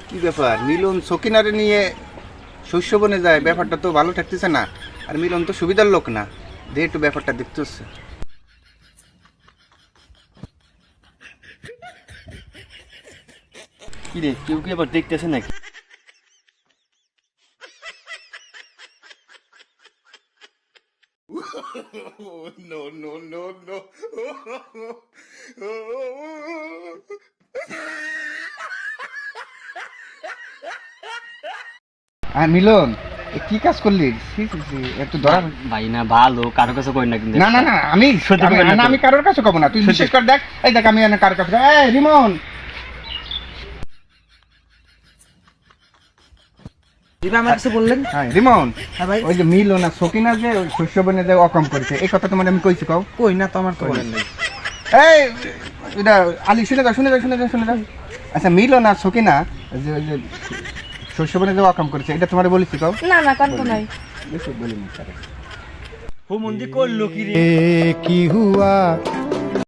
কি ব্যাপার, মিলন সকিনারে নিয়ে শস্য বনে যায়, ব্যাপারটা তো ভালো থাকতেছে না। আর মিলন তো সুবিধার লোক না, দে একটু ব্যাপারটা দেখতে হচ্ছে। কি রে, কেউ কি আবার দেখতেছে নাকি? মিলন, কি কাজ করলি? একটু ধরা। ভাই না ভালো, কারো কাছে কই না কিন্তু। না না না, আমি সত্যি বলবেন না তো? আমি কারোর কাছে কব না, তুই বিশেষ করে দেখ। এই দেখ, আমি কারোর কাছে, এই রিমন। আমার কাছে বললেন? হ্যাঁ রিমন, হ্যাঁ ভাই। ওই যে মিলন আর সকিনা যে ওই শস্য বনে যে অকম করেছে, এই কথা তোমার আমি কইছি। কও কই না তো, আমার তো বলেন নাই। এই এটা আলি, শুনে যাও শুনে যাও শুনে যাও শুনে যাও। আচ্ছা, মিলন আর সকিনা যে ওই যে শস্য বনে যে অকাম করেছে, এটা তোমার বলেছি। কও না না, কান তো নাই। বেশি বলিনি। হুমন্দি করলো কি রে? কি হুয়া